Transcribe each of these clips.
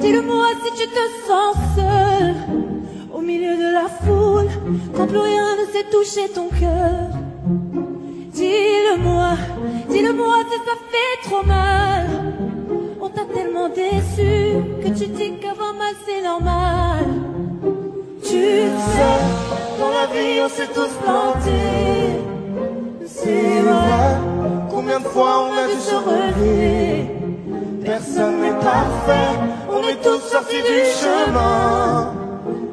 Dis-le-moi si tu te sens seul au milieu de la foule, quand plus rien ne sait toucher ton cœur. Dis-le-moi si ça fait trop mal. On t'a tellement déçu que tu dis qu'avoir mal c'est normal. Tu sais, dans la vie on s'est tous plantés. C'est vrai, combien de fois on a dû se relever. Personne n'est parfait, on est tous sortis du chemin.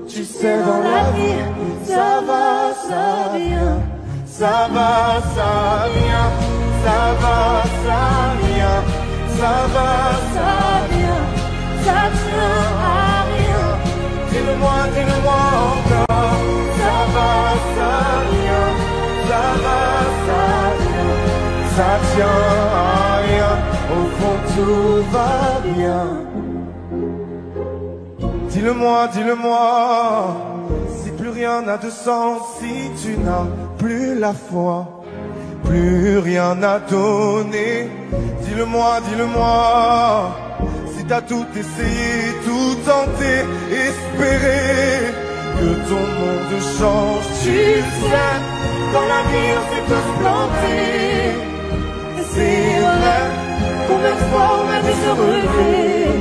Tu sais, dans la vie, ça va, ça vient. Ça va, ça vient. Ça va, ça vient. Ça va, ça vient. Ça tient à rien. Dis-le-moi encore. Ça va, ça vient. Ça va, ça vient. Ça tient à rien. Au fond tout va bien. Dis-le-moi, si plus rien n'a de sens, si tu n'as plus la foi, plus rien à donner. Dis-le-moi, si t'as tout essayé, tout tenté, espéré que ton monde change. Tu sais, dans la vie on s'est tous plantés. C'est vrai, combien de fois on a dû se relever.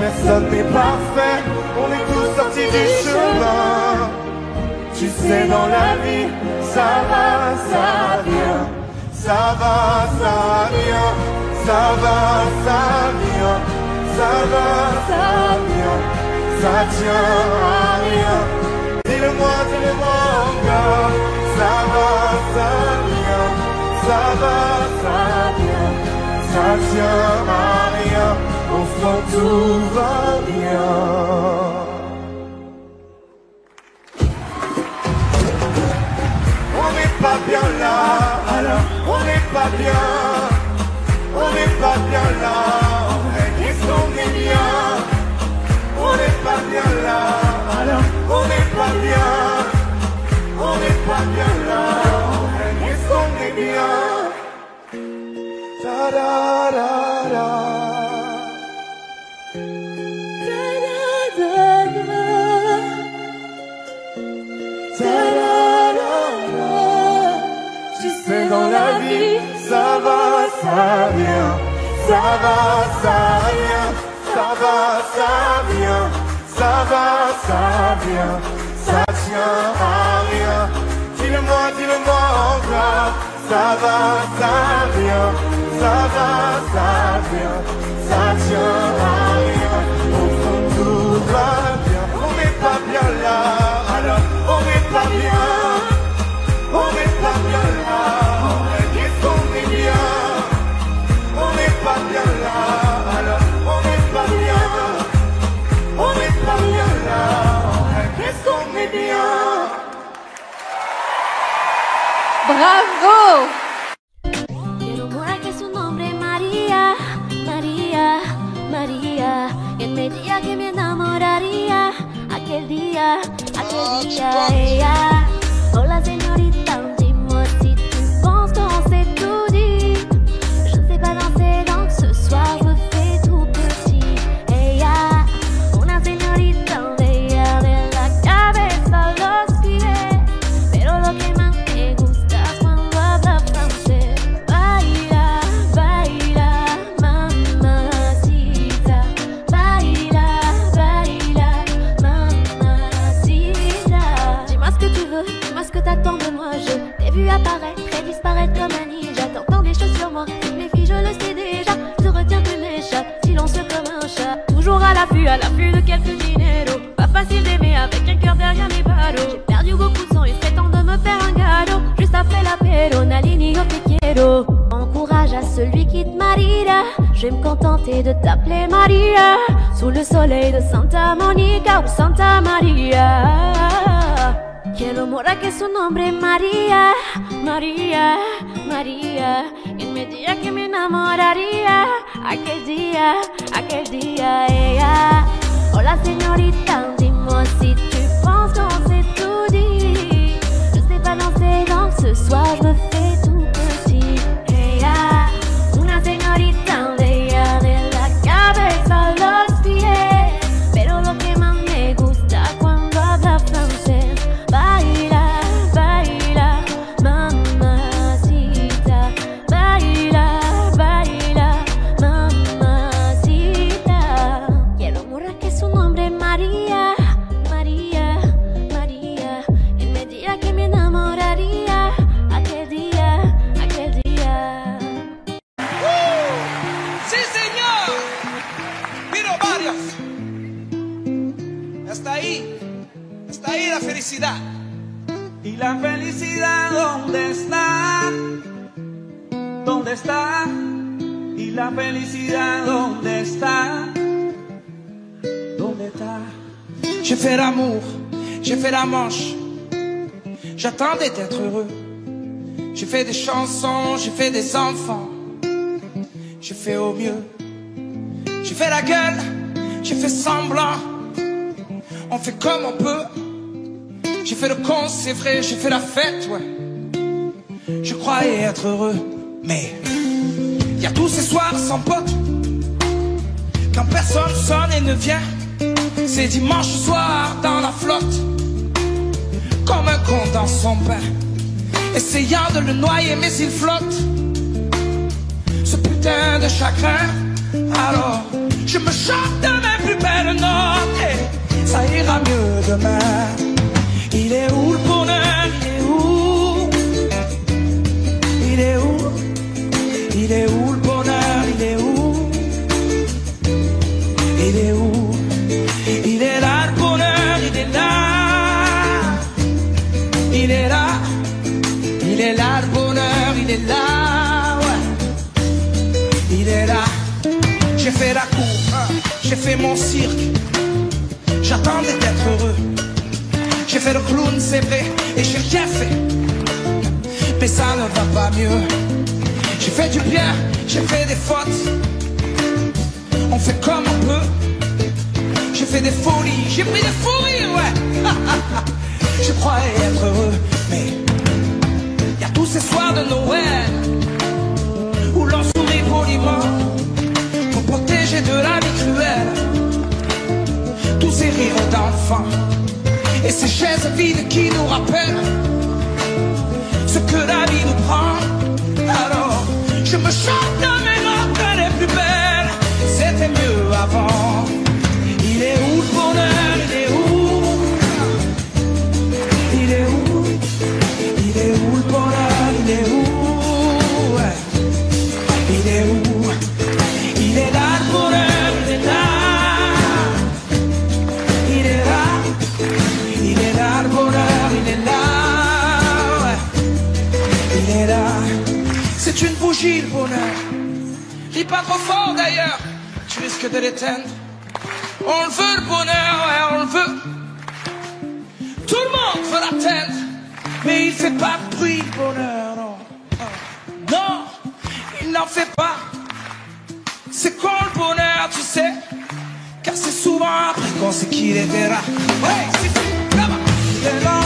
Personne n'est parfait, on est tous sortis du chemin. Tu sais, dans la vie, ça va, ça vient. Ça va, ça vient. Ça va, ça vient. Ça va, ça vient. Ça tient à rien. Dis-le-moi encore. Ça va, ça vient. Ça va, ça vient. Ça tient à rien. Au fond tout va bien. On n'est pas bien là, alors on n'est pas bien. On n'est pas bien là, en vrai, qu'est-ce qu'on est bien. On n'est pas bien là, alors on n'est pas bien. On n'est pas bien là, en vrai, qu'est-ce qu'on est bien. Ta da da da. Dans la vie, ça va, ça vient. Ça va, ça vient. Ça va, ça vient. Ça va, ça vient. Ça tient à rien. Dis-le-moi encore. Ça va, ça vient. Ça va, ça vient. Ça tient à rien. Au fond tout va bien. On n'est pas bien là, alors on n'est pas bien. On n'est pas bien là. ¡Bravo! Quiero morar que su nombre es María, María, María. Quien me diría que me enamoraría aquel día, ella. Hola señorita, dis-moi si tu penses qu'on s'est tout dit. Je ne sais pas danser donc ce soir je me fais tout petit. Ella, una señorita bella de la cabeza a los pies. Pero lo que más me gusta es cuando habla francés. Baila, baila, mamacita. Baila, baila, mamacita. Dis-moi ce que tu veux, dis-moi ce que t'attends de moi. Je t'ai vu apparaître et disparaître comme un ninja. T'entends des choses sur moi, toutes mes filles je le sais déjà. Je te retiens, tu m'échappes, silencieux comme un chat. Toujours à l'affût de quelques dinero. Pas facile d'aimer avec un cœur derrière les barreaux. J'ai perdu beaucoup de sang, il serait temps de me faire un cadeau. Juste après l'apéro, Nalini, yo te quiero. Encourage à celui qui te mariera. Je vais me contenter de t'appeler Maria. Sous le soleil de Santa Monica ou Santa Maria. Quiero morar que su nombre es María, María, María. Quien me diría que me enamoraría aquel día, ella. Hola señorita, dis-moi si tu penses qu'on s'est tout ahí la felicidad. ¿Y la felicidad dónde está? ¿Dónde está? ¿Y la felicidad dónde está? ¿Dónde está? J'ai fait l'amour, j'ai fait la manche. J'attendais d'être heureux. J'ai fait des chansons, j'ai fait des enfants. J'ai fait au mieux. J'ai fait la gueule, j'ai fait semblant. On fait comme on peut. J'ai fait le con, c'est vrai, j'ai fait la fête, ouais. Je croyais être heureux, mais y a tous ces soirs sans pote. Quand personne sonne et ne vient. C'est dimanche soir dans la flotte, comme un con dans son bain, essayant de le noyer mais il flotte. Ce putain de chagrin. Alors je me chante de mes plus belles notes et ça ira mieux demain. Il est où le bonheur? Il est où? Il est où? Il est où le bonheur? Il est où? Il est où? Il est là le bonheur, il est là. Il est là. Il est là le bonheur, il est là, ouais. Il est là. J'ai fait la cour, j'ai fait mon cirque. J'attendais d'être heureux. J'ai fait le clown, c'est vrai, et j'ai rien fait. Mais ça ne va pas mieux. J'ai fait du bien, j'ai fait des fautes. On fait comme on peut. J'ai fait des folies, j'ai pris des fous rires, ouais. Je croyais être heureux, mais y a tous ces soirs de Noël où l'on sourit poliment pour protéger de la vie cruelle. Tous ces rires d'enfants et ces chaises vides qui nous rappellent ce que la vie nous prend. Alors je me chante dans mes notes les plus belles. C'était mieux avant. Il est où le bonheur? Il est où? Il est où? Il est où le bonheur? Il est où? Ouais. Il est où? Il est là le bonheur, il est là. Il est là. Il est là le bonheur, il est là. Ouais. Il est là. C'est une bougie le bonheur. Ris pas trop fort d'ailleurs, tu risques de l'éteindre. On le veut le bonheur, ouais, on le veut. Tout le monde veut l'atteindre, mais il fait pas de bruit le bonheur, non. Non, il n'en fait pas. C'est con le bonheur, tu sais, car c'est souvent après qu'on sait qu'il était là. Ouais, c'est tout, là-bas. Il est là.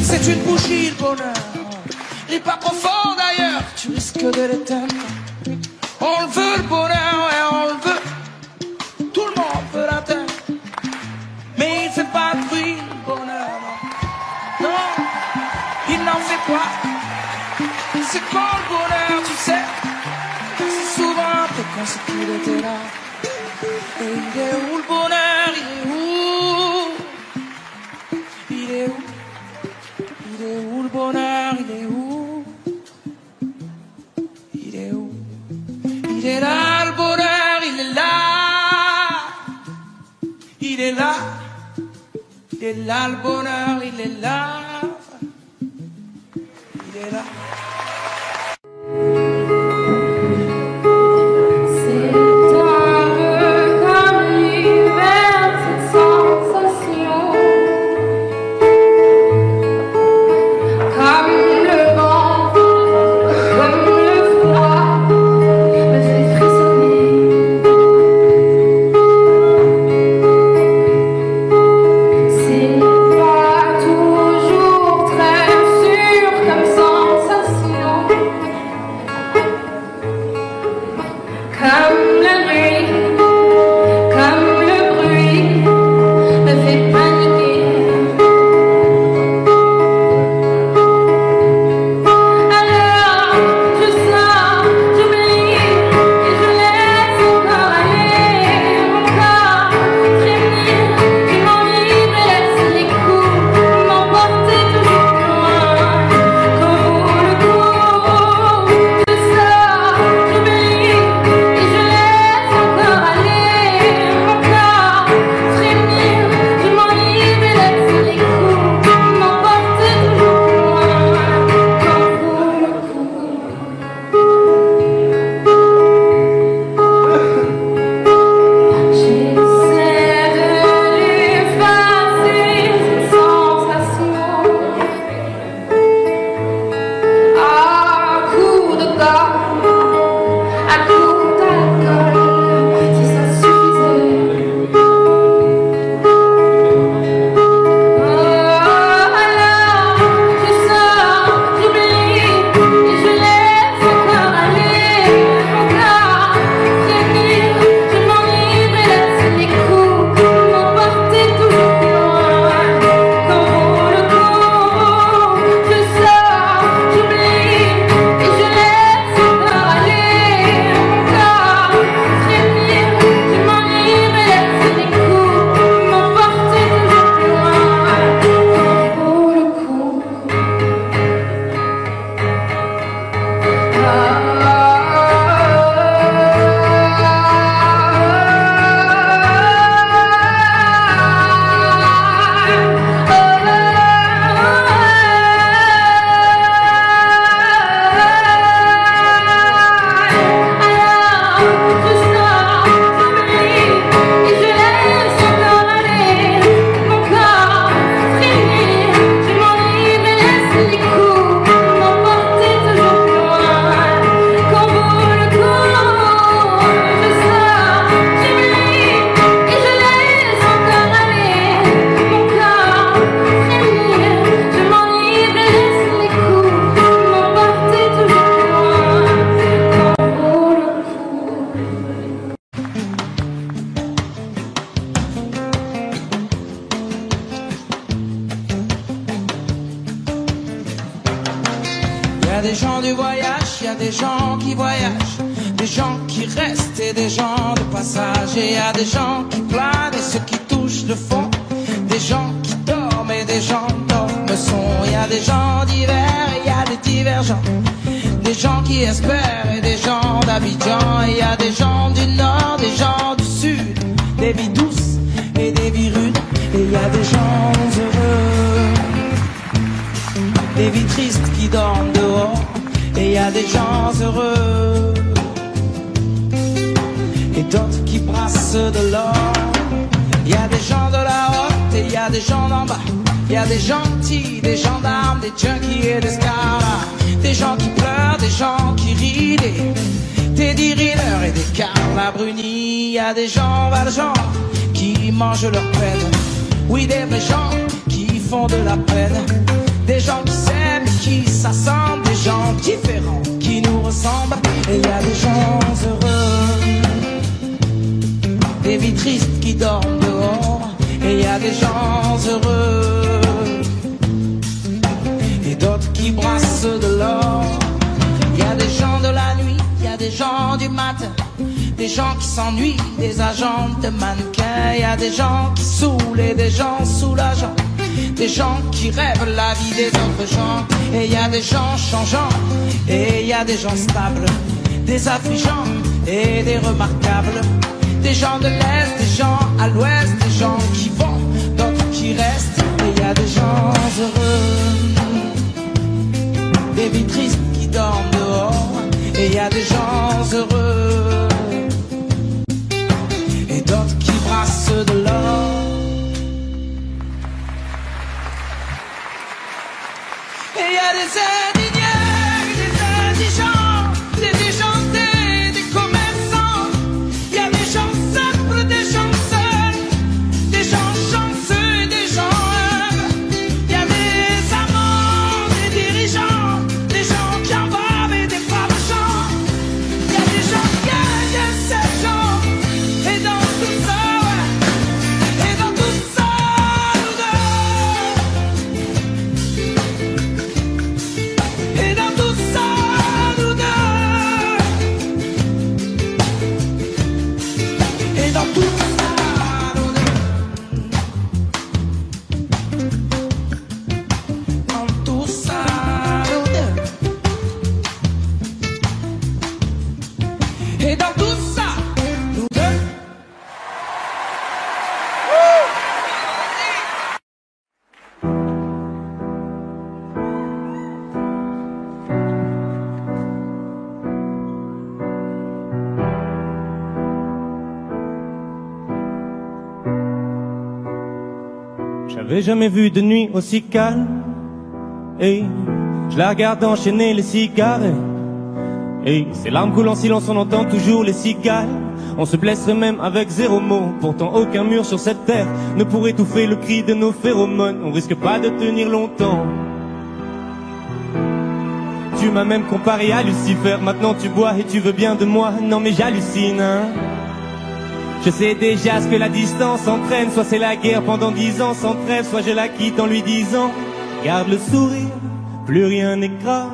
C'est une bougie le bonheur. Ris pas trop fort d'ailleurs, tu risques de l'éteindre. On le veut le bonheur, ouais, on le veut. Tout le monde veut l'atteindre, mais il fait pas de bruit le bonheur. Non, non, il n'en fait pas. C'est quand le bonheur, tu sais, c'est souvent après qu'on sait qu'il était là. Et il est où le bonheur? Il est où? Il est où? Il est où le bonheur? Il est où? Il est où? Il est là le bonheur, il est là. Il est là. Il est là le bonheur, il est là. Il est là. Come y a des gens du voyage, il y a des gens qui voyagent, des gens qui restent et des gens de passage. Et il y a des gens qui planent et ceux qui touchent le fond, des gens qui dorment et des gens dorment son. Il y a des gens divers et il y a des divergents, des gens qui espèrent et des gens d'Abidjan. Et il y a des gens du nord, des gens du sud, des vies douces et des vies rudes. Et il y a des gens heureux, des vies tristes qui dorment dehors. Et il y a des gens heureux et d'autres qui brassent de l'or. Il y a des gens de la haute et il y a des gens d'en bas. Il y a des gentils, des gendarmes, des junkies et des scars. Des gens qui pleurent, des gens qui rient, des Teddy-Riner et des Carla Bruni. Il y a des gens valjean qui mangent leur peine. Oui, des vrais gens qui font de la peine. Des gens qui s'aiment et qui s'assemblent. Des gens différents qui nous ressemblent. Et il y a des gens heureux, des vies tristes qui dorment dehors. Et il y a des gens heureux et d'autres qui brassent de l'or. Il y a des gens de la nuit, il y a des gens du matin, des gens qui s'ennuient, des agents de mannequins. Il y a des gens qui saoulent et des gens soulageants, des gens qui rêvent la vie des autres gens. Et il y a des gens changeants et il y a des gens stables, des affligeants et des remarquables, des gens de l'Est, des gens à l'Ouest, des gens qui vont, d'autres qui restent. Et il y a des gens heureux, des vies tristes qui dorment dehors. Et il y a des gens heureux et d'autres qui brassent de l'or. Et il y a des indignés, des indigents, des déjantés, des commerçants. Il y a des gens simples, des gens seuls, des gens chanceux et des gens heureux. Il y a des amants, des dirigeants, des gens qui en bavent et des braves gens. Il y a des gens qui aiment ces gens. Et dans tout ça, ouais, et dans tout ça, nous deux. Et dans tout ça, nous deux. Et dans tout ça, nous deux. Dans tout ça, nous deux. Et dans tout ça, nous deux. J'avais jamais vu de nuit aussi calme. Et je la regarde enchaîner les cigarettes. Et ces larmes coulent en silence, on entend toujours les cigales. On se blesserait même avec zéro mot. Pourtant aucun mur sur cette terre ne pourrait étouffer le cri de nos phéromones. On risque pas de tenir longtemps. Tu m'as même comparé à Lucifer. Maintenant tu bois et tu veux bien de moi. Non mais j'hallucine, hein. Je sais déjà ce que la distance entraîne. Soit c'est la guerre pendant 10 ans sans trêve, soit je la quitte en lui disant garde le sourire, plus rien n'est grave.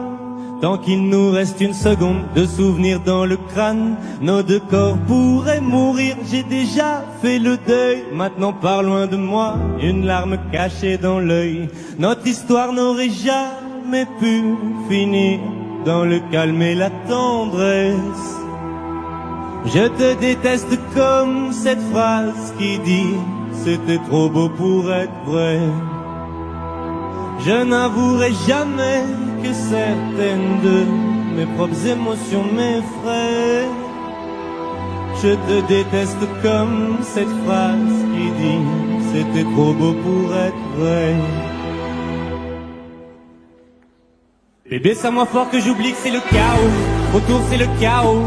Tant qu'il nous reste une seconde de souvenir dans le crâne, nos deux corps pourraient mourir. J'ai déjà fait le deuil, maintenant pars loin de moi, une larme cachée dans l'œil. Notre histoire n'aurait jamais pu finir dans le calme et la tendresse. Je te déteste comme cette phrase qui dit c'était trop beau pour être vrai. Je n'avouerai jamais que certaines de mes propres émotions m'effraient. Je te déteste comme cette phrase qui dit c'était trop beau pour être vrai. Bébé, serre-moi fort que j'oublie que c'est le chaos. Autour c'est le chaos.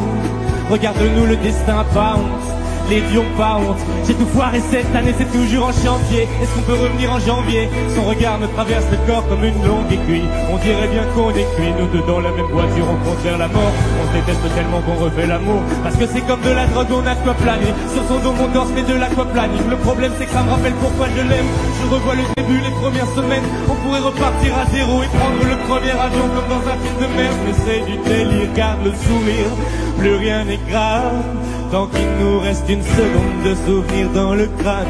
Regarde-nous, le destin pas honte. les lions pas honte. J'ai tout foiré cette année, c'est toujours en chantier. Est-ce qu'on peut revenir en janvier? Son regard me traverse le corps comme une longue aiguille. On dirait bien qu'on est cuits, nous deux dans la même voiture, on compte vers la mort. On se déteste tellement qu'on refait l'amour, parce que c'est comme de la drogue, on aquaplane. Sur son dos mon torse fait de l'aquaplaning. Le problème c'est que ça me rappelle pourquoi je l'aime. Je revois le début, les premières semaines. On pourrait repartir à zéro et prendre le premier avion comme dans un film de merde. Mais c'est du délire, garde le sourire, plus rien n'est grave tant qu'il nous reste une seconde de souvenir dans le crâne.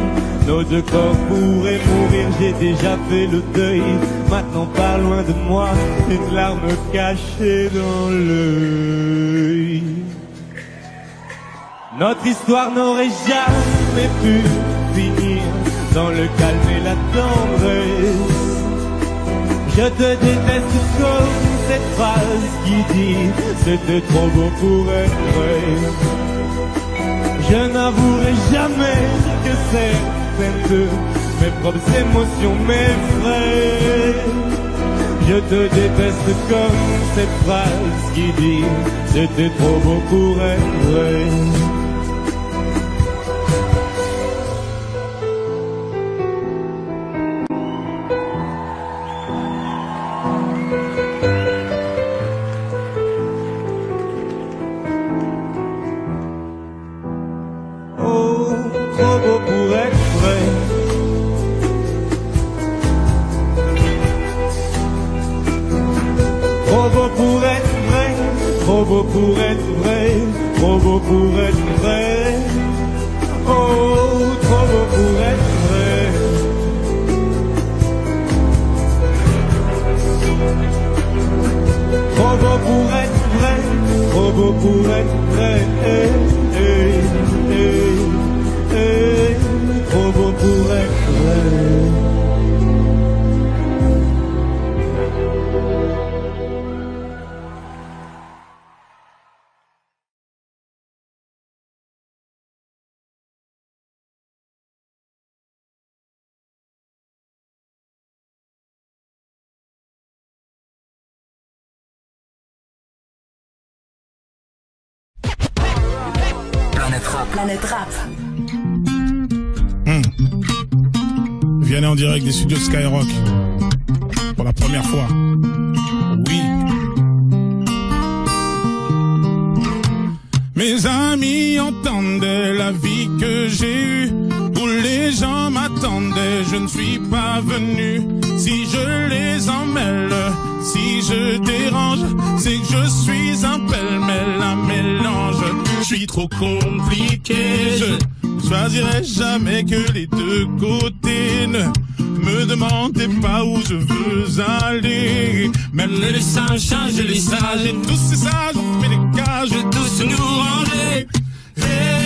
Nos deux corps pourraient mourir, j'ai déjà fait le deuil. Maintenant pas loin de moi, une larme cachée dans l'œil. Notre histoire n'aurait jamais pu finir dans le calme et la tendresse. Je te déteste comme cette phrase qui dit c'était trop beau pour être vrai. Je n'avouerai jamais que certaines de mes propres émotions m'effraient. Je te déteste comme cette phrase qui dit c'était trop beau pour être vrai. Trop beau pour être vrai, trop beau pour être vrai. Oh, trop beau pour être vrai. Trop beau pour être vrai, trop beau pour être vrai. Trop beau pour être vrai. Planète Rap. Vianney en direct des studios Skyrock. Pour la première fois. Oui. Mes amis entendaient la vie que j'ai eue, où les gens m'attendaient, je ne suis pas venu. Si je les emmêle, si je dérange, c'est que je suis un pêle-mêle, un mélange. Je suis trop compliqué, je choisirai jamais que les deux côtés. Ne me demandez pas où je veux aller. Même les singes, les sages, et tous ces sages ont fait des cages, tous nous ranger. Aïe,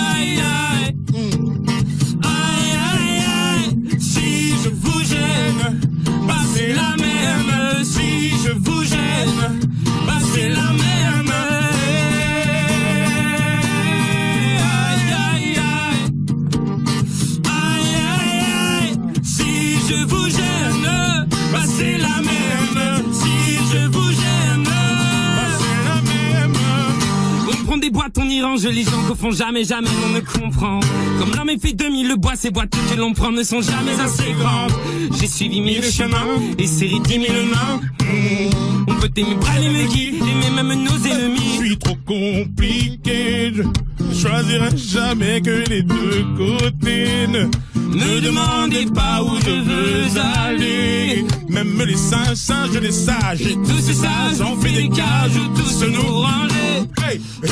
aïe, aïe. Aïe, aïe, aïe. Si je vous gêne, bah c'est la même. Si je vous gêne, bah c'est la même. Aïe, aïe, aïe. Aïe, aïe, aïe. Si je vous gêne, bah c'est la même. Si je vous gêne, bah c'est la même. On prend des boîtes, on y range les gens qu'au fond jamais on ne comprend. Comme l'homme est fait 2000, le bois, ces boîtes que l'on prend ne sont jamais assez grandes. J'ai suivi 1000 chemins et serré 10 000 mains. On peut aimer bras et me guider, aimer même nos ennemis. Je suis trop compliqué, je choisirai jamais que les deux côtés. Ne demandez pas où je veux aller. Même les singes, les sages, et tous ces sages ont fait des cages où tous nous ranger. Hey, hey.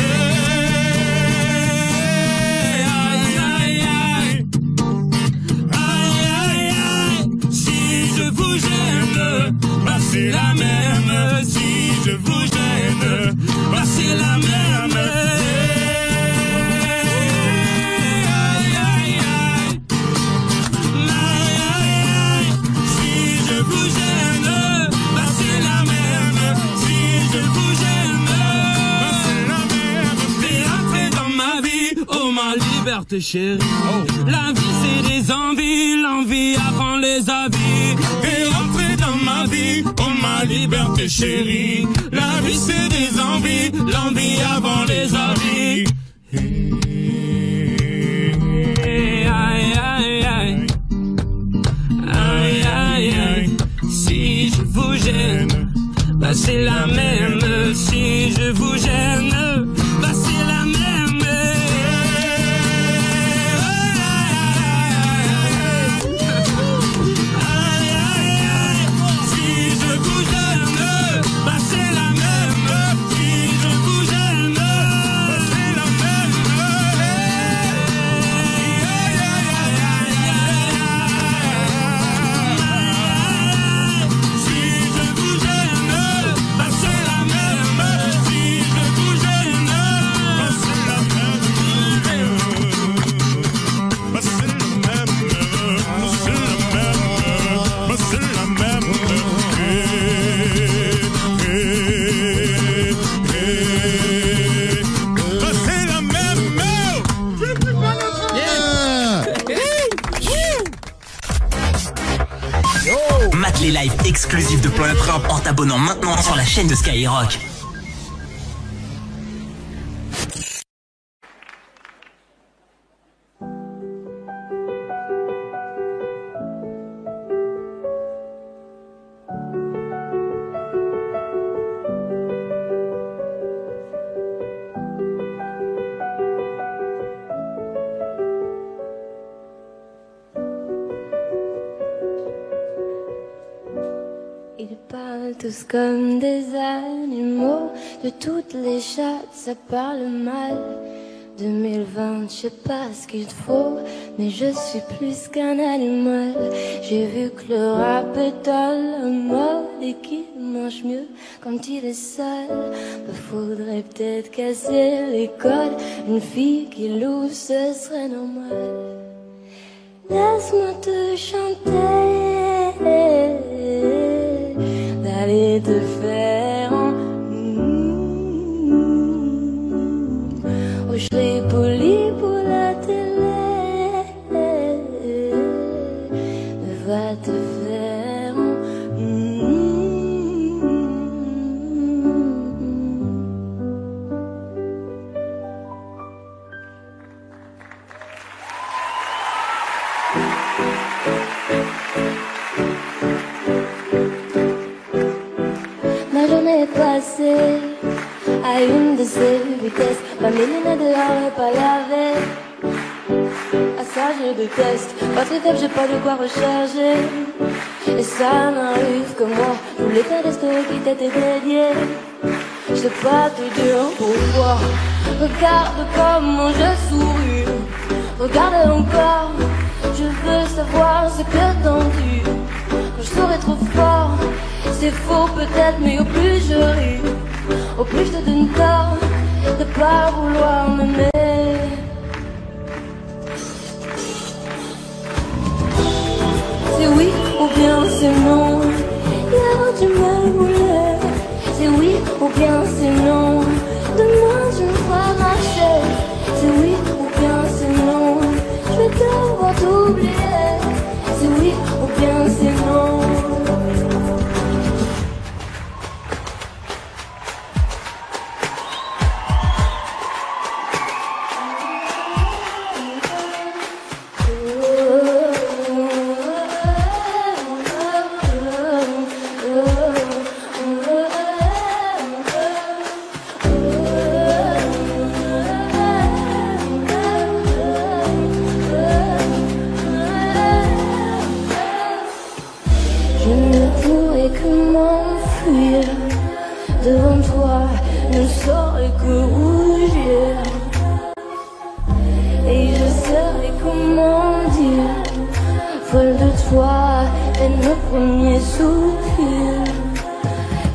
Aïe, aïe, aïe. Aïe, aïe, aïe. Si je vous gêne, bah c'est la même. Si je vous gêne, bah c'est la même. Aïe, aïe, aïe. Aïe, aïe, aïe. Si je vous gêne, bah c'est la même. Si je vous gêne, bah c'est la même. T'es entré dans ma vie, oh ma liberté chérie. La vie c'est des envies, l'envie apprend les avis. T'es entré dans ma vie, vie, oh ma liberté chérie. La vie c'est des envies, l'envie avant les envies. Aïe, aïe, aïe. Aïe, aïe, aïe. Si je vous gêne, bah c'est la même. Si je vous gêne, bah c'est la même. Mate les lives exclusifs de Planète Rap en t'abonnant maintenant sur la chaîne de Skyrock. Ils parlent tous comme des animaux, de toutes les chattes ça parle mal. 2020, je sais pas ce qu'il faut, mais je suis plus qu'un animal. J'ai vu que le rap est à la mode et qu'il mange mieux quand il est sale. Faudrait peut-être casser les codes, une fille qui loue ce serait normal. Laisse-moi te chanter, d'aller te faire en oh, je serai poli pour la télé, va te faire en Ma journée est passée à une de ces vitesses. Ma mine est dehors et pas lavé. À ça je déteste. Batterie faible, j'ai pas de quoi recharger. Et ça m'arrive que moi, je voulais faire des stories qui t'étaient dédiées. Je sais pas te dire pourquoi. Regarde comment je souris. Regarde encore. Je veux savoir ce que t'en dis. Quand je serai trop fort, c'est faux peut-être, mais au plus je ris, au plus je te donne tort de pas vouloir m'aimer. C'est oui ou bien c'est non. Hier tu me voulais. C'est oui ou bien c'est non. Demain tu me feras marcher. C'est oui ou bien c'est non. Je vais devoir t'oublier. C'est oui ou bien c'est non. Devant toi, ne saurais que rougir. Et je saurais comment dire, folle de toi et nos premiers soupirs.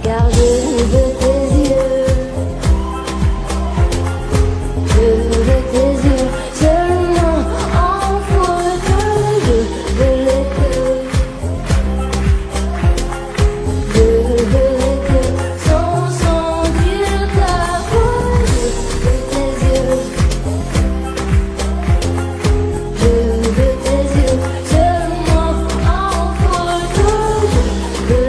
Car je veux tes yeux, je veux tes yeux, seulement en photo. Je veux les cœurs, je veux les cœurs. Je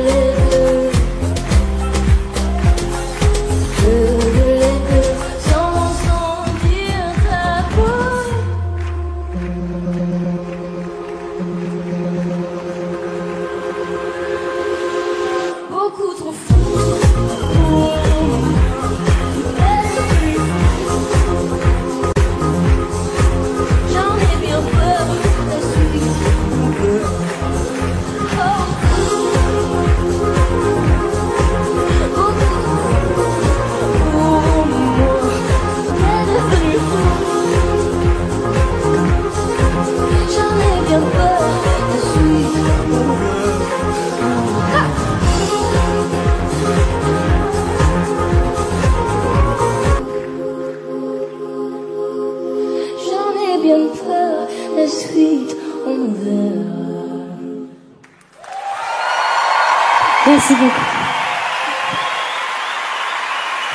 Merci beaucoup.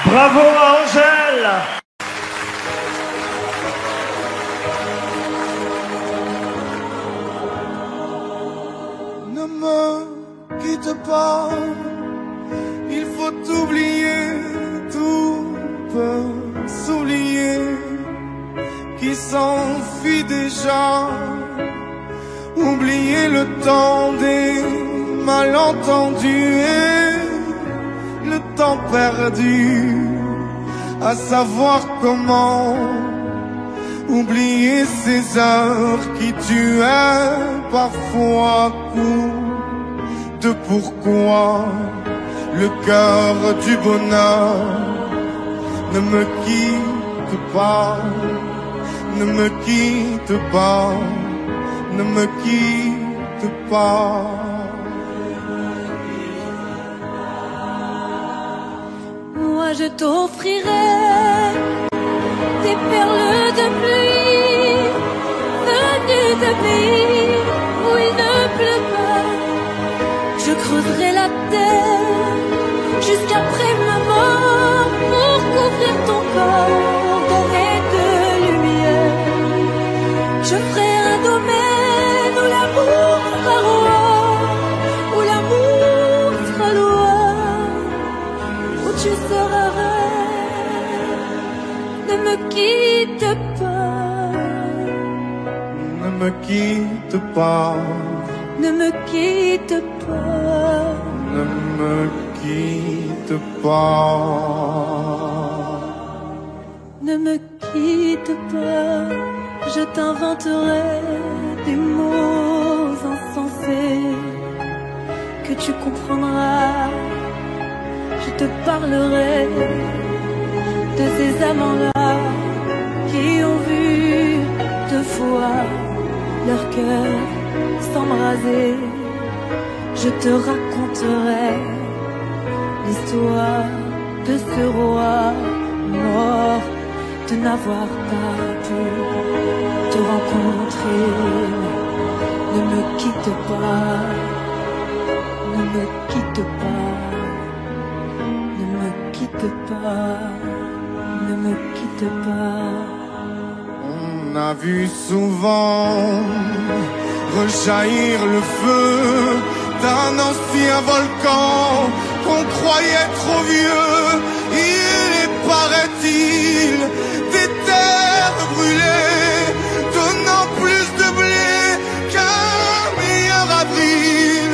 Bravo à Angèle. Ne me quitte pas, il faut oublier, tout peut s'oublier, qui s'enfuit déjà. Oublier le temps des malentendus et le temps perdu, à savoir comment oublier ces heures qui tuaient parfois coup de pourquoi le cœur du bonheur ne me quitte pas, ne me quitte pas, ne me quitte pas. Moi je t'offrirai des perles de pluie venues de pays où il ne pleut pas. Je creuserai la terre jusqu'après ma mort pour couvrir ton corps doré de lumière. Je ferai un domaine où l'amour sera roi, où l'amour sera loi, où tu seras reine. Ne me quitte pas, ne me quitte pas, ne me quitte pas, ne me quitte pas, ne me quitte pas. Je t'inventerai des mots insensés que tu comprendras. Je te parlerai de ces amants-là qui ont vu deux fois leur cœur s'embraser. Je te raconterai l'histoire de ce roi mort de n'avoir pas pu te rencontrer. Ne me quitte pas, ne me quitte pas, ne me quitte pas, ne me quitte pas. On a vu souvent rejaillir le feu d'un ancien volcan qu'on croyait trop vieux. Il est, paraît-il, des terres brûlées, donnant plus de blé qu'un meilleur avril.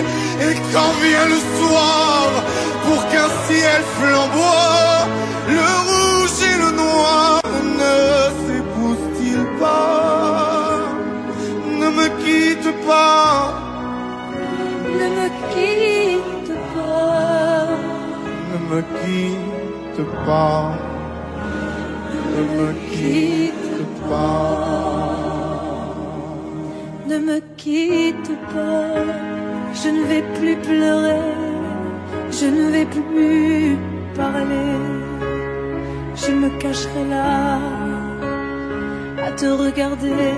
Et quand vient le soir, pour qu'un ciel flamboie, le rouge et le noir ne s'épousent-ils pas? Ne me quitte pas, ne me quitte pas, ne me quitte pas, ne me quitte pas, ne me quitte pas. Je ne vais plus pleurer, je ne vais plus parler. Je me cacherai là à te regarder,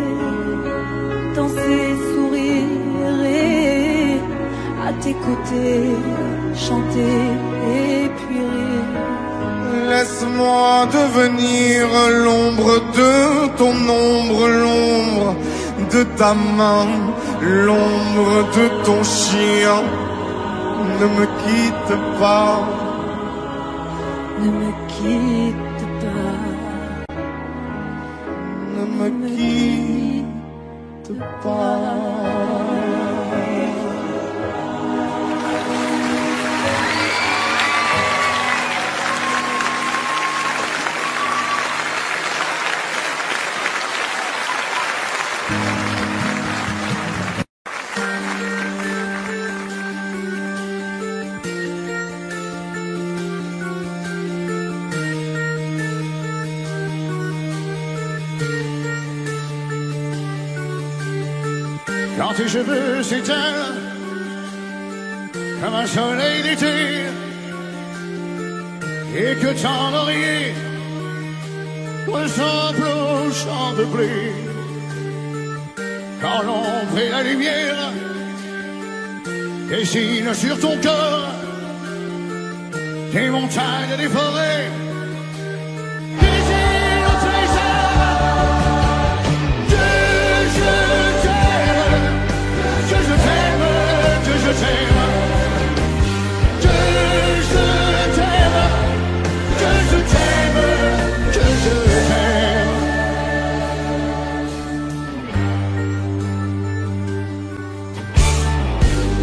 danser, sourire et à tes côtés chanter et puis rire. Laisse-moi devenir l'ombre de ton ombre, l'ombre de ta main, l'ombre de ton chien. Ne me quitte pas, ne me quitte pas, ne me quitte pas. Quand tes cheveux s'éteignent comme un soleil d'été et que ton oreiller ressemble au champ de blé, quand l'ombre et la lumière dessine sur ton corps des montagnes et des forêts, des îles au trésor. Que je t'aime, que je t'aime, que je t'aime, que je t'aime, que je t'aime, que je t'aime.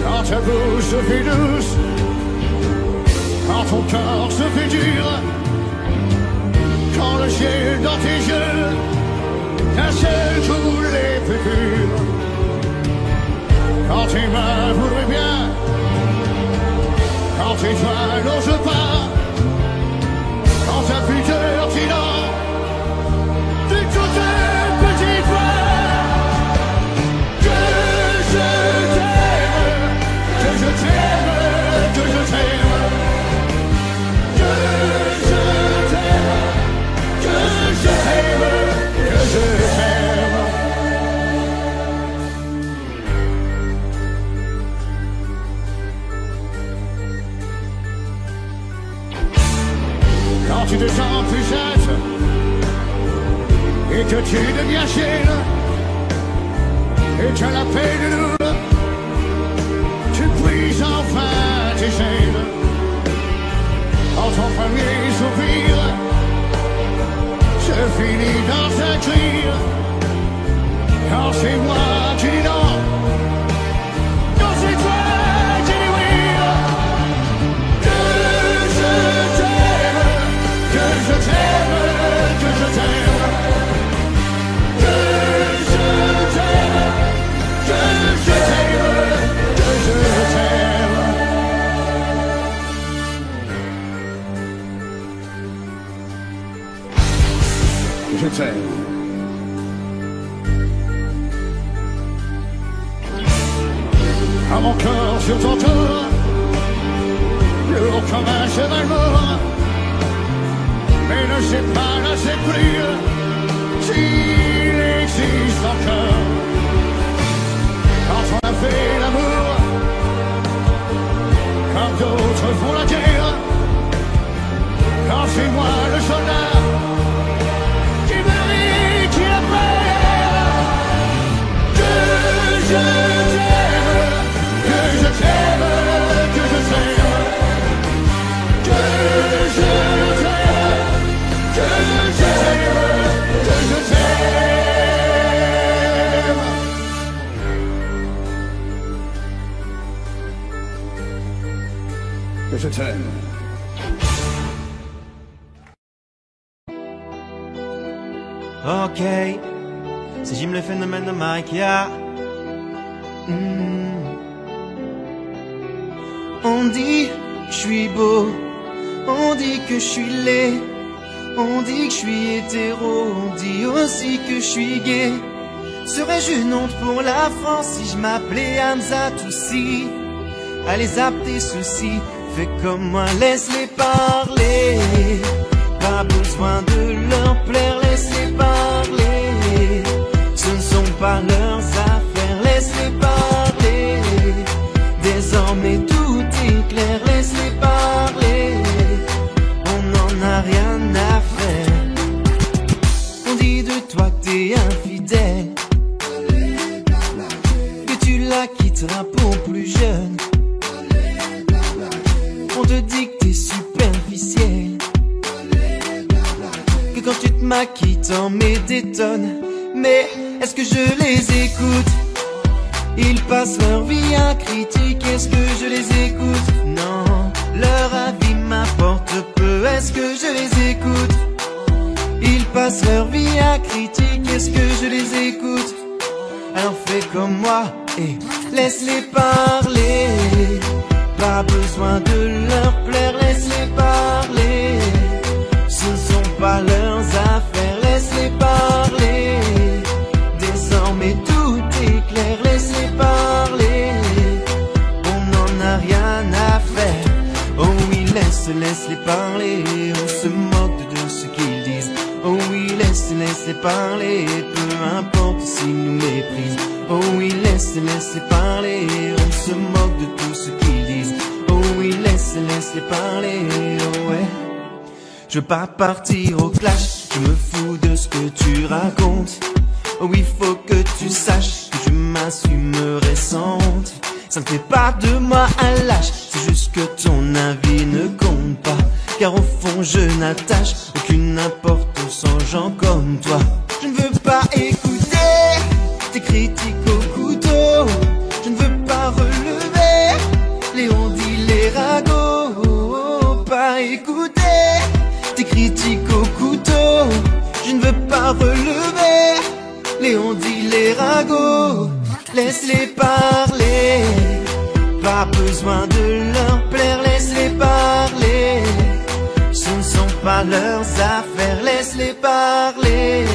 Quand ta bouche se fait douce, quand ton corps se fait dur, quand le ciel dans tes yeux d'un seul coup les plus purs, quand tes mains voudraient bien, quand tes doigts n'osent pas, quand ta pudeur t'y donne de toutes petites voix. Que je t'aime, que je t'aime, que je t'aime. Quand tu te sens puissante et que tu deviens chienne et que la paix de nous, tu brises enfin tes chaînes. Quand ton premier soupir se finit dans un cri, quand c'est moi qui dis non, quand c'est toi qui dis oui. Que je t'aime, que je t'aime, que je t'aime, que je t'aime, que je t'aime, que je t'aime. Je t'aime. À mon corps sur ton corps, lourd comme un cheval mort, mais ne sais pas, ne sais plus s'il existe encore. Quand on a fait l'amour, comme d'autres font la guerre, quand c'est moi le soldat qui mérite, qui a peur. Que je t'aime, que je t'aime, que je t'aime, que je t'aime, que je t'aime, que je t'aime. Que je t'aime. Ok, c'est Jim le phénomène de Maïkia. On dit que je suis beau, on dit que je suis laid, on dit que je suis hétéro, on dit aussi que je suis gay. Serais-je une honte pour la France si je m'appelais Hamza Toussi? Allez zap tes soucis, fais comme moi, laisse-les parler. Pas besoin de leur plaire, laisse-les parler. Ce ne sont pas leurs affaires, laisse-les parler. Désormais tout est clair, laisse-les parler. On n'en a rien à faire. On dit de toi que t'es infidèle, que tu la quitteras pour plus jeune. On te dit que t'es superficiel, que quand tu te maquilles t'en mets des tonnes. Mais est-ce que je les écoute? Ils passent leur vie à critiquer. Est-ce que je les écoute? Non, leur avis m'apporte peu. Est-ce que je les écoute? Ils passent leur vie à critiquer. Est-ce que je les écoute? Alors fais comme moi et laisse-les parler. Pas besoin de leur plaire, laisse-les parler. Ce ne sont pas leurs affaires, laisse-les parler. Désormais tout est clair, laisse-les parler. On n'en a rien à faire. Oh oui, laisse-les parler. On se moque de ce qu'ils disent. Oh oui, laisse-les parler. Peu importe si ils nous méprisent. Oh oui, laisse-les parler, on se moque de tout ce qu'ils disent. Oh oui, laisse-les parler, oh ouais. Je veux pas partir au clash, je me fous de ce que tu racontes. Oh oui, faut que tu saches que je m'assumerai sans honte. Ça ne fait pas de moi un lâche, c'est juste que ton avis ne compte pas. Car au fond je n'attache aucune importance aux gens comme toi. Je ne veux pas écouter tes critiques au couteau. Je ne veux pas relever les on-dit, les ragots. Pas écouter tes critiques au couteau. Je ne veux pas relever les on-dit, les ragots. Laisse-les parler, pas besoin de leur plaire. Laisse-les parler, ce ne sont pas leurs affaires. Laisse-les parler,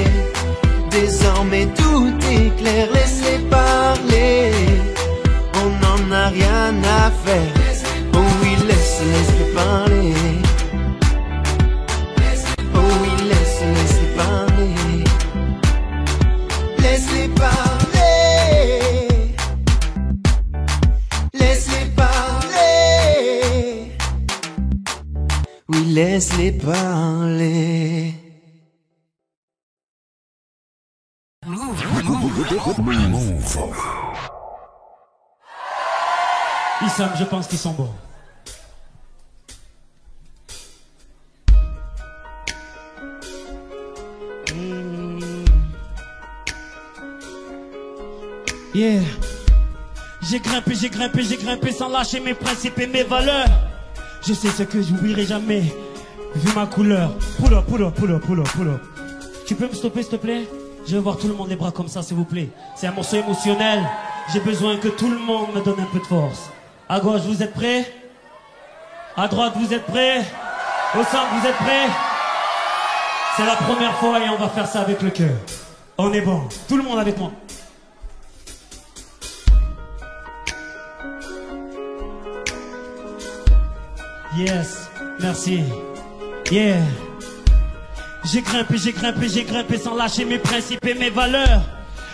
désormais tout est clair. Laisse-les parler, on n'en a rien à faire. Oh oui, laisse-les parler. Oh oui, laisse-les parler. Laisse-les parler. Oui, laisse-les parler. Issam, je pense qu'ils sont bons. Yeah. J'ai grimpé sans lâcher mes principes et mes valeurs. Je sais ce que j'oublierai jamais, vu ma couleur. Pull up. Tu peux me stopper s'il te plaît? Je veux voir tout le monde les bras comme ça s'il vous plaît. C'est un morceau émotionnel. J'ai besoin que tout le monde me donne un peu de force. À gauche, vous êtes prêts? À droite, vous êtes prêts? Au centre, vous êtes prêts? C'est la première fois et on va faire ça avec le cœur. On est bon. Tout le monde avec moi. Yes, merci. Yeah. J'ai grimpé sans lâcher mes principes et mes valeurs.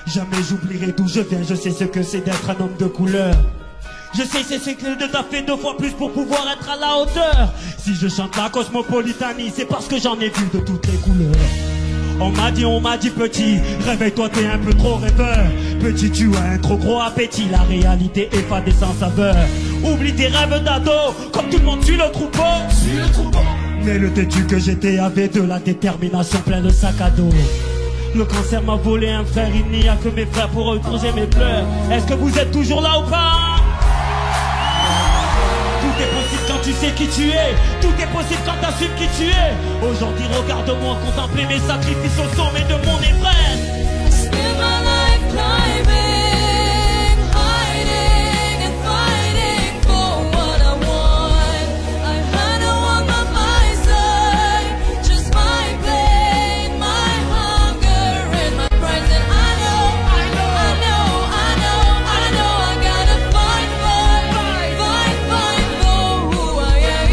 Jamais j'oublierai d'où je viens, je sais ce que c'est d'être un homme de couleur. Je sais c'est que de taffer 2 fois plus pour pouvoir être à la hauteur. Si je chante la cosmopolitanie, c'est parce que j'en ai vu de toutes les couleurs. On m'a dit petit, réveille-toi t'es un peu trop rêveur. Petit tu as un trop gros appétit, la réalité est fade et sans saveur. Oublie tes rêves d'ado, comme tout le monde suit le troupeau. Mais le têtu que j'étais avait de la détermination, plein de sac à dos. Le cancer m'a volé un frère, il n'y a que mes frères pour éponger mes pleurs. Est-ce que vous êtes toujours là ou pas? Tout est possible quand tu sais qui tu es. Tout est possible quand t'assumes qui tu es. Aujourd'hui regarde-moi contempler mes sacrifices au sommet de mon Everest. Spend my life climbing, hiding and fighting for what I want. I don't want my side, just my pain, my hunger and my pride. And I know I gotta fight for who I am.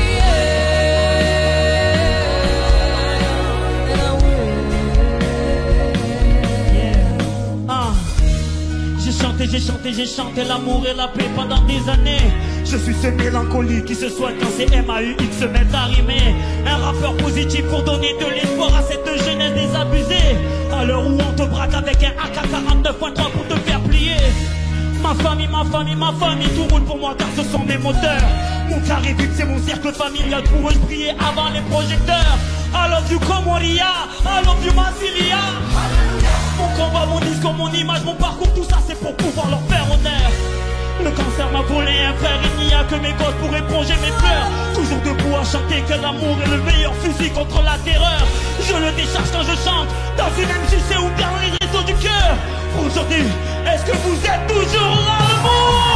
J'ai chanté l'amour et la paix pendant des années. Je suis ce mélancolique qui se soigne quand ces MAUX se mettent à rimer. Un rappeur positif pour donner de l'espoir à cette jeunesse désabusée. À l'heure où on te braque avec un AK-49.3 pour te faire plier. Ma famille, tout roule pour moi car ce sont mes moteurs. Mon carré vite c'est mon cercle familial, pour eux je brillais avant les projecteurs. I love you Komoria, I love you Masilia. Mon combat, mon discours, mon image, mon parcours, tout ça c'est pour pouvoir leur faire honneur. Le cancer m'a volé un frère, il n'y a que mes gosses pour éponger mes pleurs. Toujours debout à chanter que l'amour est le meilleur fusil contre la terreur. Je le décharge quand je chante, dans une MJC ou bien dans les réseaux du cœur. Aujourd'hui, est-ce que vous êtes toujours là, le monde?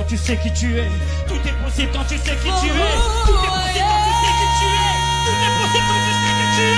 tu sais qui tu es. Tout est possible quand tu sais qui tu es. Tout est possible quand tu sais qui tu es. Tout est possible quand tu sais qui tu es.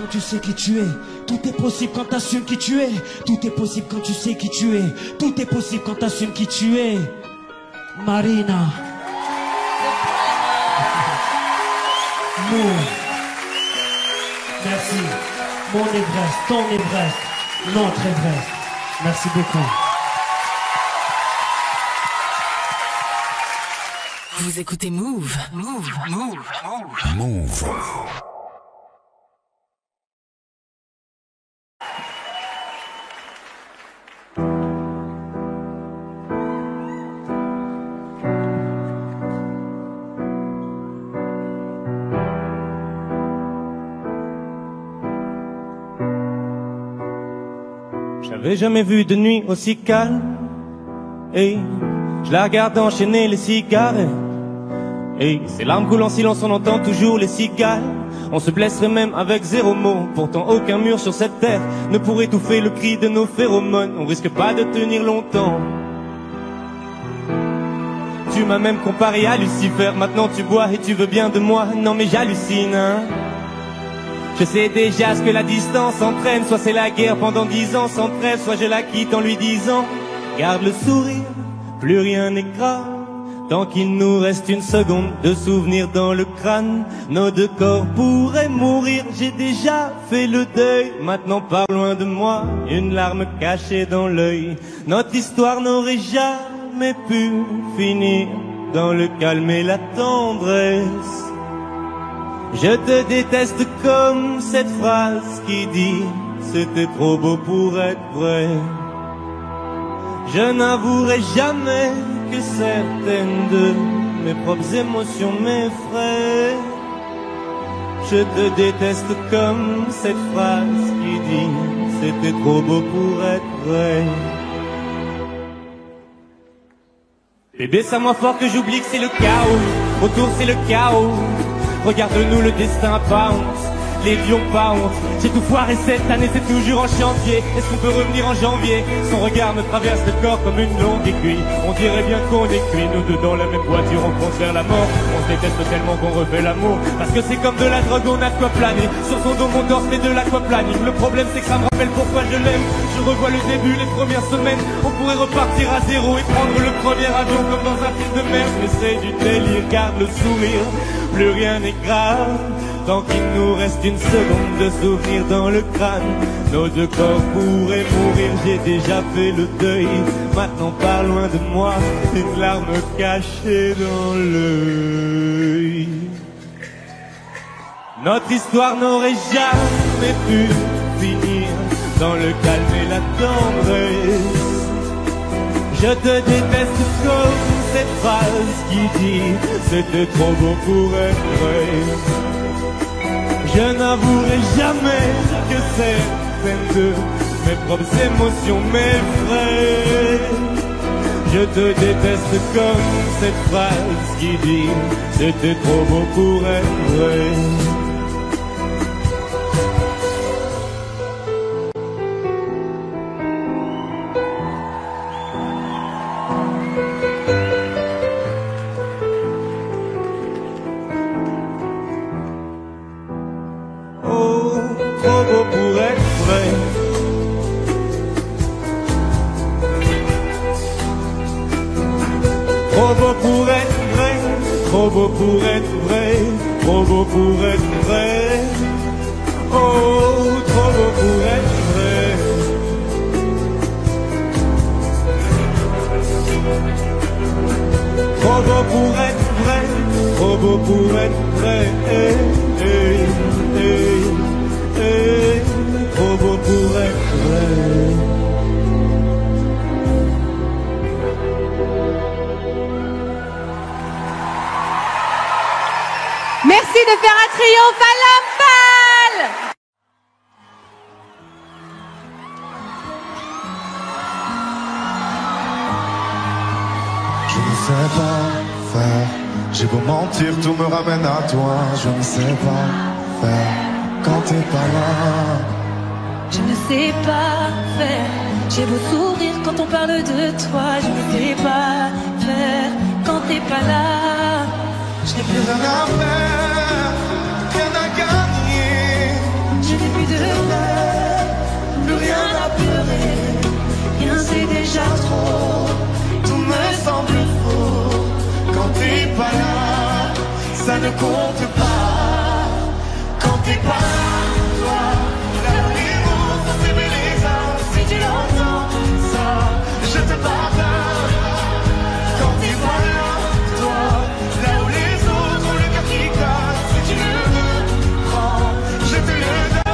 Tu sais qui tu es, tout est possible quand t'assumes qui tu es. Tout est possible quand tu sais qui tu es. Tout est possible quand t'assumes qui tu es. Marina. Nous. Merci. Mon Everest, ton Everest, notre Everest. Merci beaucoup. Vous écoutez Move. Move. Move. Move. Move. J'avais jamais vu de nuit aussi calme. Et je la regarde enchaîner les cigarettes. Et ces larmes coulent en silence, on entend toujours les cigales. On se blesserait même avec 0 mot. Pourtant aucun mur sur cette terre ne pourrait étouffer le cri de nos phéromones. On risque pas de tenir longtemps. Tu m'as même comparé à Lucifer. Maintenant tu bois et tu veux bien de moi. Non mais j'hallucine, hein. Je sais déjà ce que la distance entraîne. Soit c'est la guerre pendant 10 ans sans trêve, soit je la quitte en lui disant garde le sourire, plus rien n'est grave. Tant qu'il nous reste une seconde de souvenir dans le crâne, nos 2 corps pourraient mourir. J'ai déjà fait le deuil, maintenant pas loin de moi, une larme cachée dans l'œil. Notre histoire n'aurait jamais pu finir dans le calme et la tendresse. Je te déteste comme cette phrase qui dit c'était trop beau pour être vrai. Je n'avouerai jamais que certaines de mes propres émotions m'effraient. Je te déteste comme cette phrase qui dit c'était trop beau pour être vrai. Bébé, c'est à moi fort que j'oublie que c'est le chaos. Autour c'est le chaos. Regarde-nous, le destin pas honte, les lions pas honte. J'ai tout foiré cette année, c'est toujours en chantier. Est-ce qu'on peut revenir en janvier? Son regard me traverse le corps comme une longue aiguille. On dirait bien qu'on est cuits, nous deux dans la même voiture, on fonce vers la mort. On se déteste tellement qu'on refait l'amour, parce que c'est comme de la drogue, on a de quoi planer. Sur son dos mon torse fait de l'aquaplaning. Le problème c'est que ça me rappelle pourquoi je l'aime. Je revois le début, les premières semaines. On pourrait repartir à zéro et prendre le premier avion comme dans un film de merde. Mais c'est du délire, garde le sourire, plus rien n'est grave. Tant qu'il nous reste une seconde de souvenir dans le crâne, nos 2 corps pourraient mourir. J'ai déjà fait le deuil, maintenant pas loin de moi, une larme cachée dans l'œil. Notre histoire n'aurait jamais pu finir dans le calme et la tendresse. Je te déteste comme cette phrase qui dit c'était trop beau pour être vrai. Je n'avouerai jamais que certaines de mes propres émotions m'effraient. Je te déteste comme cette phrase qui dit c'était trop beau pour être vrai. Trop beau pour être vrai, trop beau pour être vrai. Oh, trop beau pour être vrai. Trop beau pour être vrai, trop beau pour être vrai. Trop beau pour être vrai. Merci de faire un triomphe à Lamballe. Je ne sais pas faire, j'ai beau mentir, tout me ramène à toi. Je ne sais pas faire quand t'es pas là. Je ne sais pas faire, j'ai beau sourire quand on parle de toi. Je ne sais pas faire quand t'es pas là. Je n'ai plus rien à faire, rien à gagner. Je n'ai plus de peur, plus rien à pleurer. Rien c'est déjà trop, tout me semble faux. Quand t'es pas là, ça ne compte pas. Quand t'es pas là, toi, là où les mots font s'aimer les âmes. Si tu l'entends, ça, je te pardonne. Quand t'es pas là, toi, là où les autres ont le cœur qui casse. Si tu le veux, prends, je te le donne.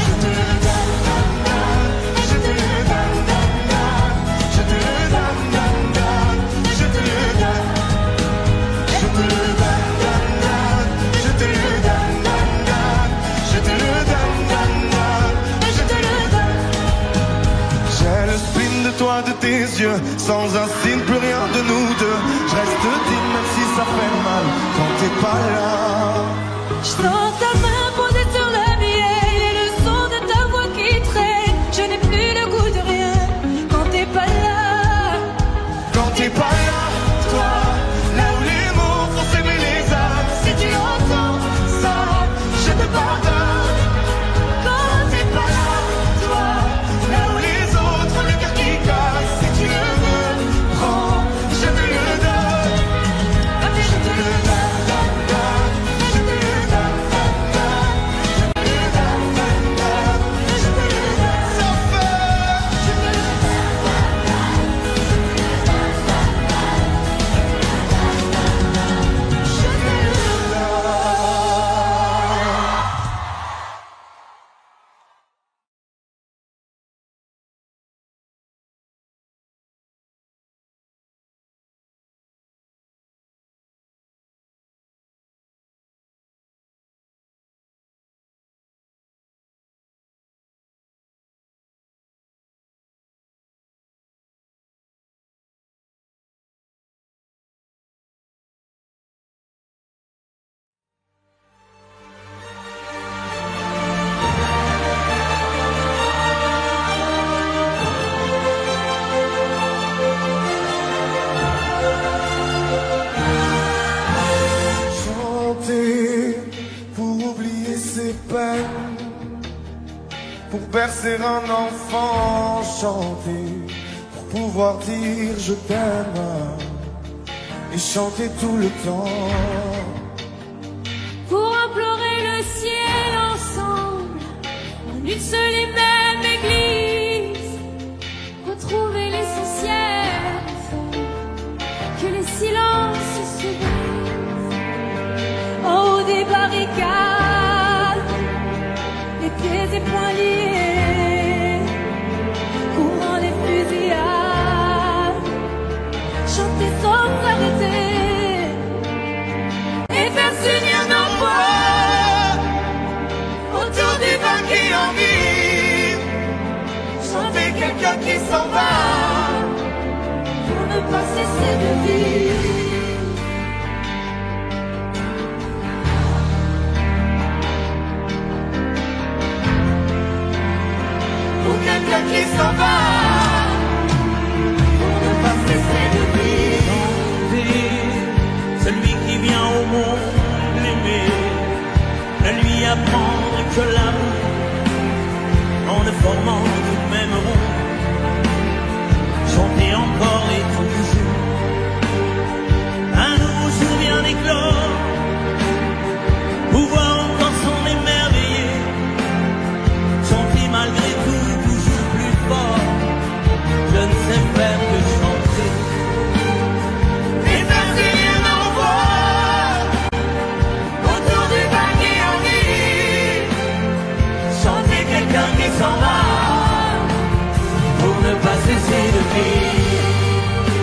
Je te le donne, je te le donne, je te le donne, je te le donne, je te le donne, je te le donne, je te le donne, je te le donne. J'ai le spleen de toi, de tes yeux, sans un signe, plus rien de nous deux. Je reste digne même si ça fait mal quand t'es pas là. je sens ta main posée sur la mienne et le son de ta voix qui traîne. Je n'ai plus le goût de rien quand t'es pas là. Quand t'es pas là, toi, là où les mots font s'aimer les âmes. Si tu entends ça, je te pardonne. Quand t'es pas là, toi, là où les autres ont le cœur qui casse. Si tu le veux, prends, je te le donne. Je te le donne, je te le donne, je te le donne, je te le donne. Sans peur, je te le chanter pour oublier ses peines, pour bercer un enfant, chanter pour pouvoir dire je t'aime et chanter tout le temps. Pour implorer le ciel ensemble, en une seule et même église, retrouver l'essentiel, que les silences se brisent. En haut des barricades, les pieds et poings liés, courant les fusillades, chanter sans s'arrêter et faire s'unir nos voix autour du vin qui envie, chanter quelqu'un qui s'en va pour ne pas cesser de vivre. Pour quelqu'un qui s'en va pour ne pas cesser de vivre. Celui qui vient au monde l'aimer, ne lui apprendre que l'amour, en ne formant tout de même rond, chanter encore et toujours, un nouveau sourire d'éclore, pouvoir encore s'en émerveiller, chanter malgré tout, toujours plus fort, je ne sais faire que chanter. Et faire s'unir nos voix autour du vin qui envie, chanter quelqu'un qui s'en va pour ne pas cesser de vivre.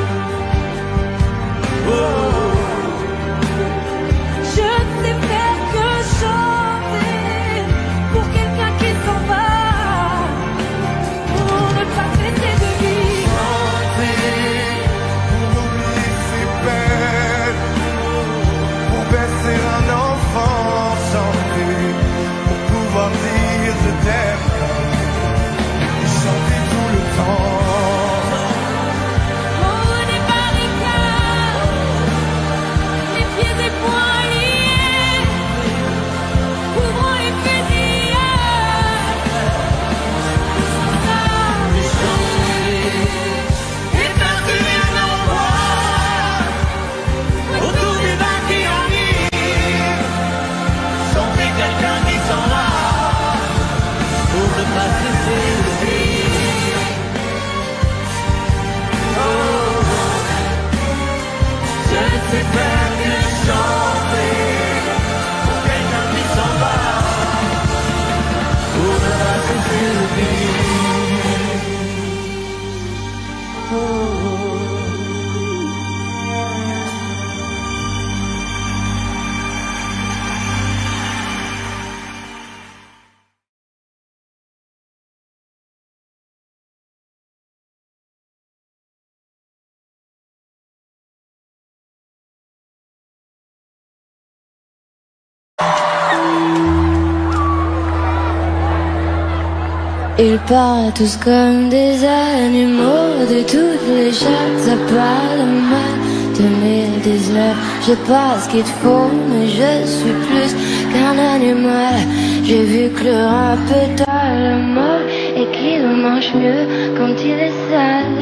Ils parlent tous comme des animaux, de toutes les chattes, ça parle mal. 2019, j'ai pas ce qu'il te faut, mais je suis plus qu'un animal. J'ai vu que le rap est à la mode et qu'il mange mieux quand il est sale.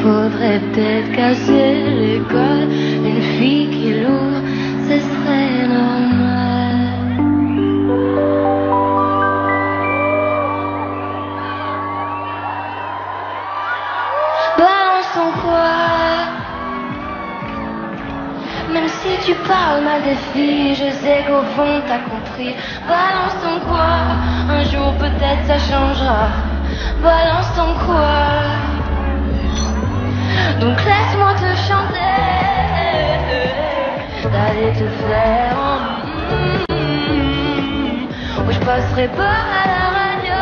Faudrait peut-être casser les codes, une fille qui l'ouvre, ce serait normal. Balance ton quoi. Même si tu parles mal des filles, je sais qu'au fond t'as compris. Balance ton quoi, un jour peut-être ça changera. Balance ton quoi. Donc laisse-moi te chanter, d'aller te faire en où je passerai pas à la radio,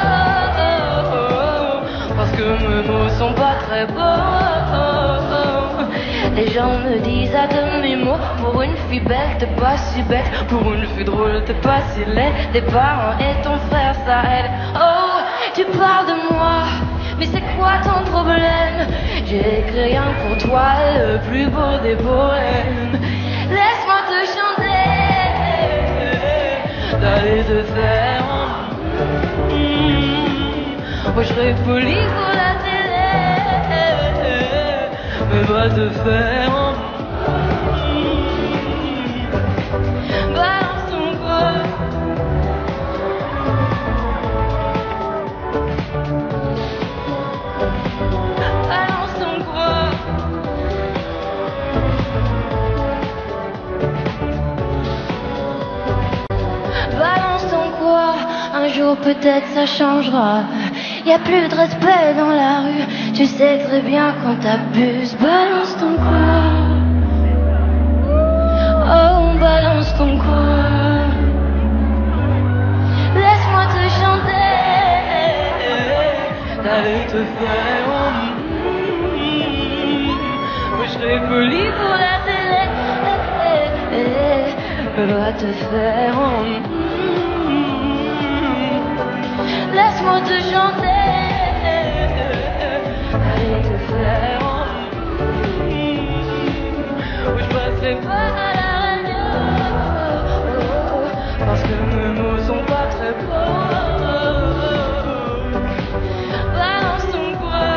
parce que mes mots sont pas très beaux. Les gens me disent à demi-mot, pour une fille belle t'es pas si bête, pour une fille drôle t'es pas si laid. Tes parents et ton frère ça aide. Oh, tu parles de moi, mais c'est quoi ton problème? J'ai écrit un pour toi, le plus beau des poèmes. Laisse-moi te chanter, d'aller te faire moi je serai poli pour la télé, mais va te faire balance ton corps. Un jour peut-être ça changera. Y a plus de respect dans la rue. Tu sais très bien quand t'abuses. Balance ton corps. Oh, balance ton corps. Laisse-moi te chanter, d'aller te faire moi je serai poli pour la télé, va te faire laisse-moi te chanter, allez te faire où je passerai pas à la radio, parce que mes mots sont pas très beaux. Balance ton quoi.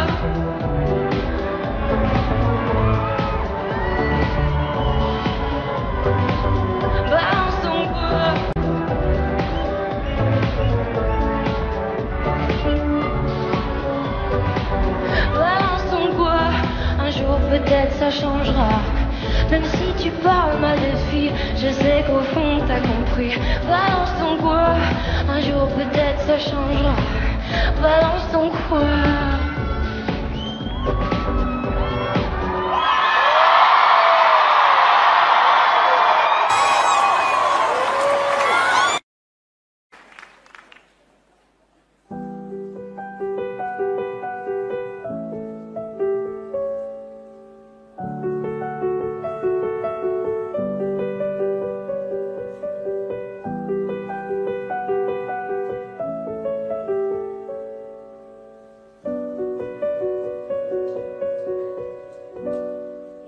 Balance ton quoi. Peut-être ça changera. Même si tu parles mal de filles, je sais qu'au fond t'as compris. Balance ton quoi. Un jour peut-être ça changera. Balance ton quoi.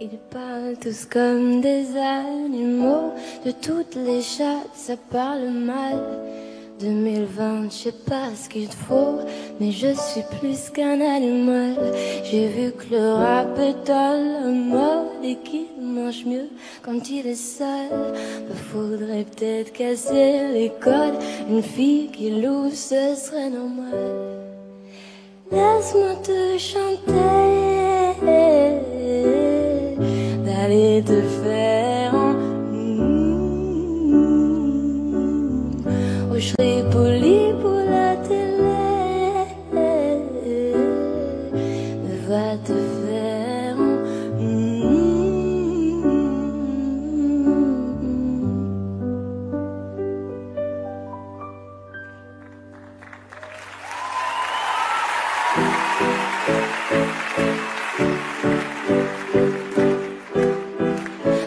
Ils parlent tous comme des animaux, de toutes les chattes ça parle mal. 2020, je sais pas ce qu'il te faut, mais je suis plus qu'un animal. J'ai vu que le rap est à la mode et qu'il mange mieux quand il est sale. Faudrait peut-être casser les codes, une fille qui loue ce serait normal. Laisse-moi te chanter, d'aller te faire où je serai poli pour la télé, mais va te faire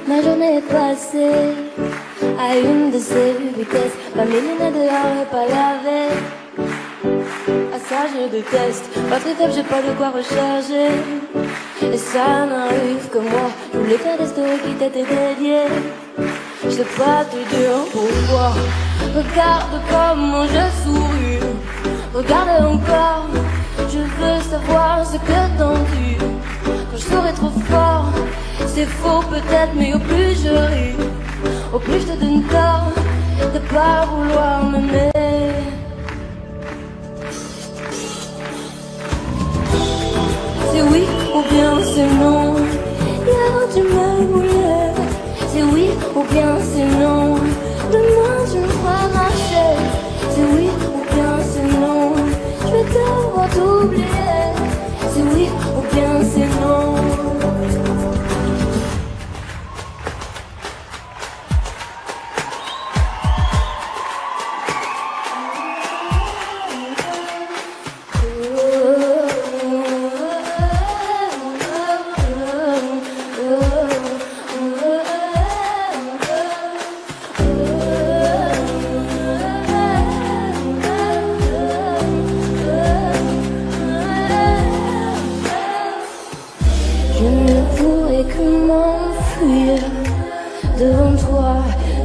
ma journée est passée à une de ces vitesses, pas millionnaire dehors et pas lavé. Ah ça je déteste, pas très faible, j'ai pas de quoi recharger. Et ça n'arrive que moi, je voulais faire des stories qui t'étaient dédiées. Je sais pas te dire pourquoi. Regarde comment je souris, regarde encore. Je veux savoir ce que t'en dis. Quand je serai trop fort, c'est faux peut-être, mais au plus je ris, au plus je te donne tort de pas vouloir m'aimer. C'est oui ou bien c'est non. Hier tu me voulais. C'est oui ou bien c'est non. Demain tu me feras marcher. C'est oui ou bien c'est non. Je vais devoir t'oublier. C'est oui ou bien c'est non. Devant toi,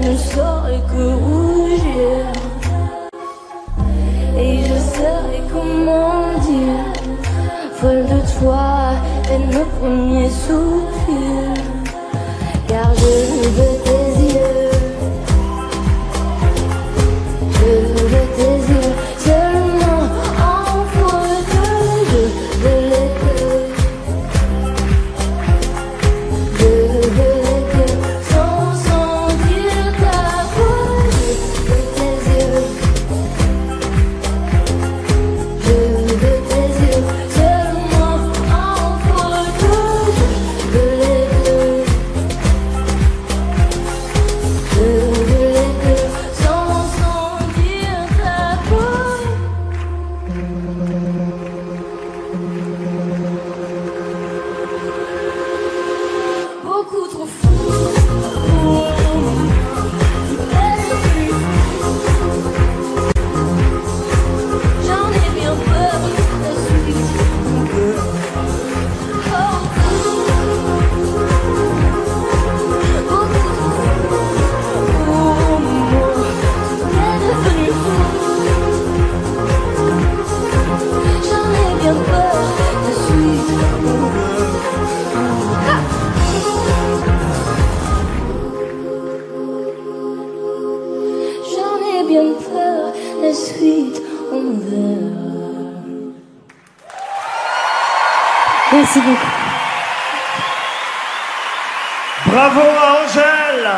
je ne saurais que rougir. Et je saurais comment dire, folle de toi, et nos premiers soupirs. Car je veux tes yeux, je veux tes yeux, seulement en photo, je veux les deux. Je veux les deux. Merci beaucoup. Bravo à Angèle.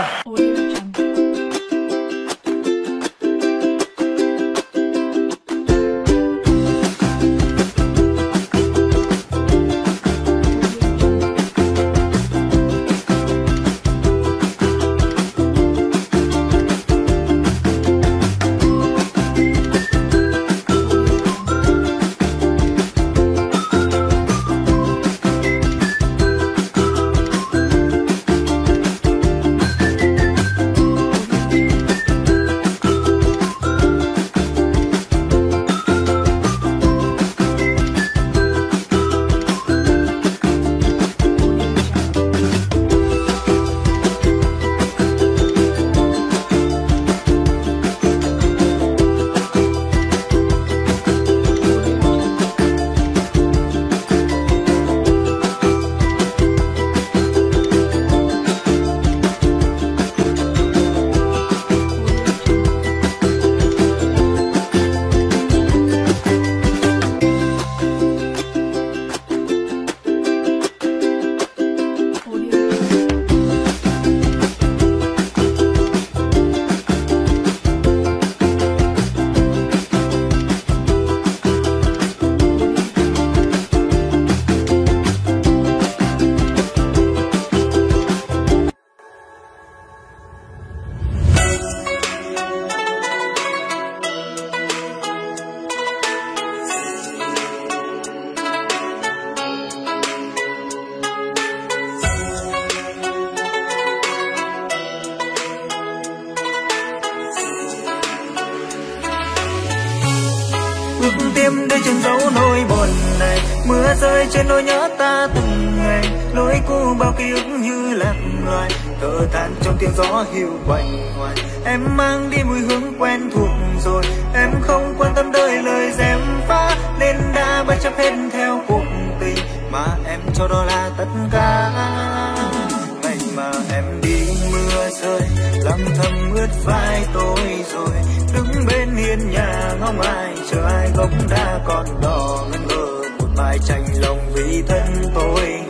chôn giấu nỗi buồn này. Mưa rơi trên nỗi nhớ ta từng ngày, lối cũ bao ký ức như lặng loài, thở than trong tiếng gió hiu quạnh hoài. Em mang đi mùi hương quen thuộc rồi, em không quan tâm tới lời gièm pha, nên đã bất chấp hết theo cuộc tình mà em cho đó là tất cả. Ngày mà em đi mưa rơi làm thầm ướt vai tôi rồi, đứng bên hiên nhà ngóng ai chờ ai, gốc đá còn đỏ ngân ngơ một bài tranh lòng vì thân tôi.